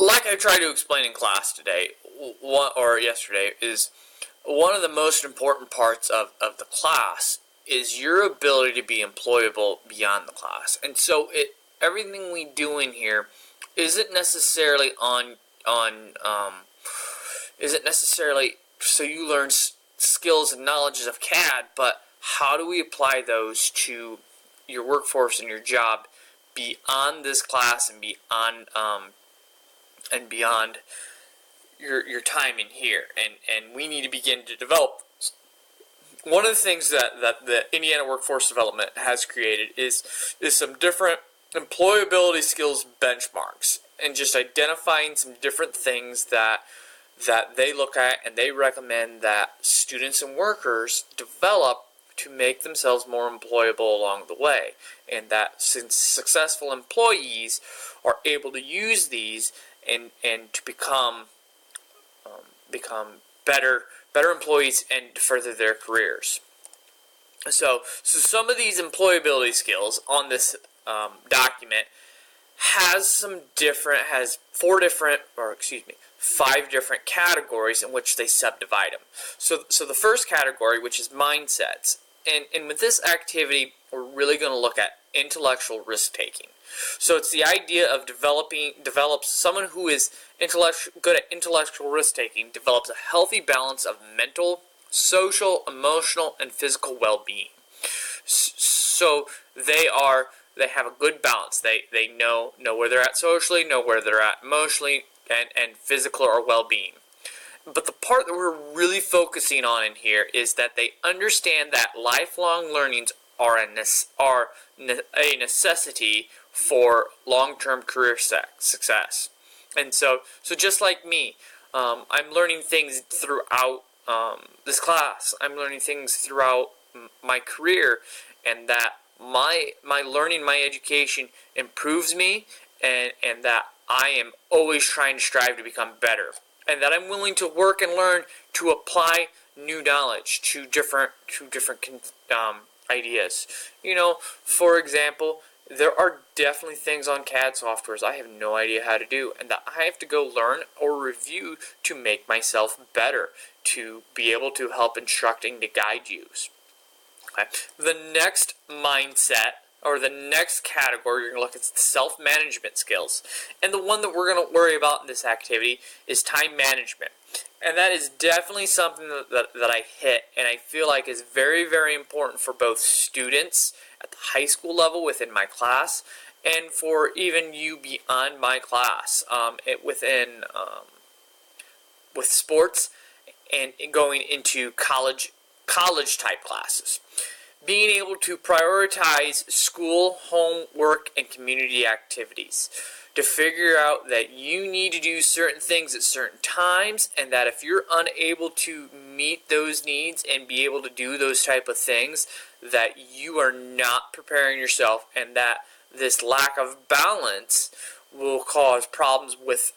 like I tried to explain in class today, or yesterday, is one of the most important parts of the class is your ability to be employable beyond the class. And so everything we do in here isn't necessarily isn't necessarily so you learn skills and knowledges of CAD, but how do we apply those to your workforce and your job beyond this class and beyond your time in here, and we need to begin to develop. One of the things that the Indiana Workforce Development has created is some different employability skills benchmarks, and just identifying some different things that they look at and they recommend that students and workers develop to make themselves more employable along the way, and that since successful employees are able to use these and to become better employees and further their careers. So some of these employability skills on this document has 5 different categories in which they subdivide them. So the first category, which is mindsets, and with this activity, we're really going to look at intellectual risk-taking. So it's the idea of develops someone who is good at intellectual risk-taking, develops a healthy balance of mental, social, emotional, and physical well-being. So they have a good balance. They know where they're at socially, know where they're at emotionally, and physical or well-being. But the part that we're really focusing on in here is that they understand that lifelong learnings are a necessity for long-term career success. And so just like me, I'm learning things throughout this class. I'm learning things throughout my career, and that my learning, my education improves me, and that I am always trying to strive to become better, and that I'm willing to work and learn to apply new knowledge to different ideas. For example, there are definitely things on CAD softwares I have no idea how to do, and that I have to go learn or review to make myself better, to be able to help instructing to guide you. Okay. The next mindset, or the next category, you're going to look at self-management skills. And the one that we're going to worry about in this activity is time management. And that is definitely something that I hit, and I feel like is very, very important for both students at the high school level within my class, and for even you beyond my class, with sports and going into college type classes. Being able to prioritize school, homework, and community activities. To figure out that you need to do certain things at certain times, and that if you're unable to meet those needs and be able to do those type of things, that you are not preparing yourself, and that this lack of balance will cause problems with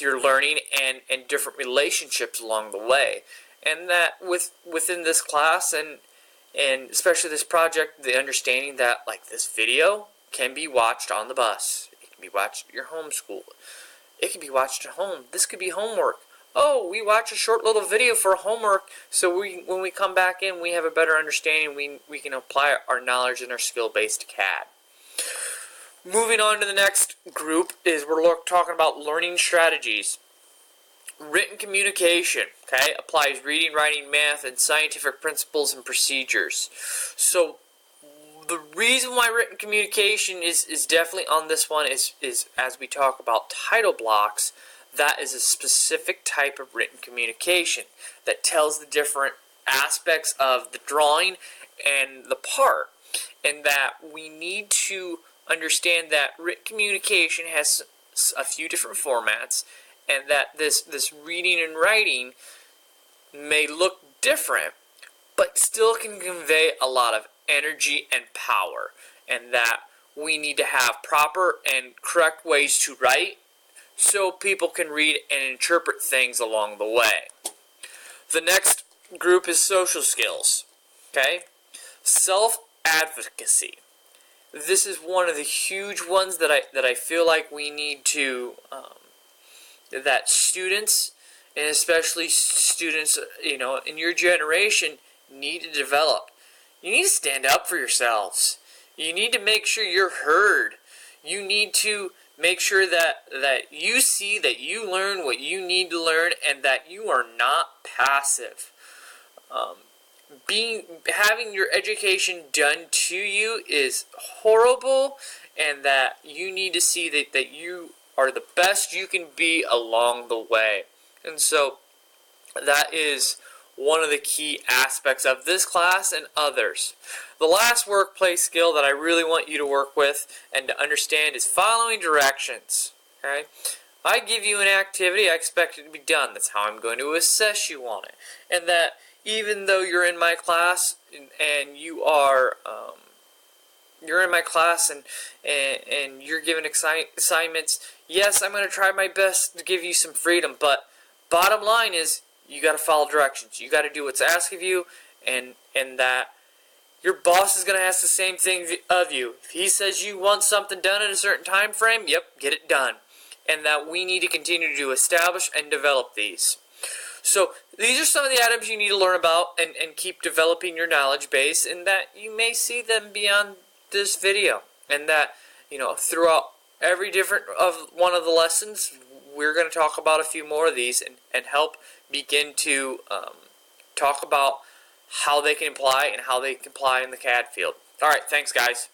your learning and different relationships along the way. And that within this class and especially this project, the understanding that like this video can be watched on the bus. It can be watched at your home school. It can be watched at home. This could be homework. Oh, we watch a short little video for homework, so when we come back in, we have a better understanding. We can apply our knowledge and our skill base to CAD. Moving on to the next group is we're talking about learning strategies. Written communication, okay, applies reading, writing, math, and scientific principles and procedures. So the reason why written communication is definitely on this one is as we talk about title blocks, that is a specific type of written communication that tells the different aspects of the drawing and the part, and that we need to understand that written communication has a few different formats, and that this reading and writing may look different, but still can convey a lot of energy and power, and that we need to have proper and correct ways to write so people can read and interpret things along the way. The next group is social skills, okay? Self-advocacy. this is one of the huge ones that I feel like we need to that students, and especially students, in your generation, need to develop. You need to stand up for yourselves. You need to make sure you're heard. You need to make sure that you see that you learn what you need to learn, and that you are not passive. Having your education done to you is horrible, and that you need to see that you are the best you can be along the way. And so that is one of the key aspects of this class and others. The last workplace skill that I really want you to work with and to understand is following directions. Okay? I give you an activity, I expect it to be done. That's how I'm going to assess you on it. And that even though you're in my class and you're in my class and you're given assignments, yes, I'm going to try my best to give you some freedom, but bottom line is you got to follow directions. You got to do what's asked of you, and that your boss is going to ask the same thing of you. If he says you want something done in a certain time frame, yep, get it done. And that we need to continue to establish and develop these. So these are some of the items you need to learn about and keep developing your knowledge base, and that you may see them beyond this video, and that throughout every different of one of the lessons we're going to talk about a few more of these and help begin to talk about how they can apply and how they can apply in the CAD field. Alright, thanks guys.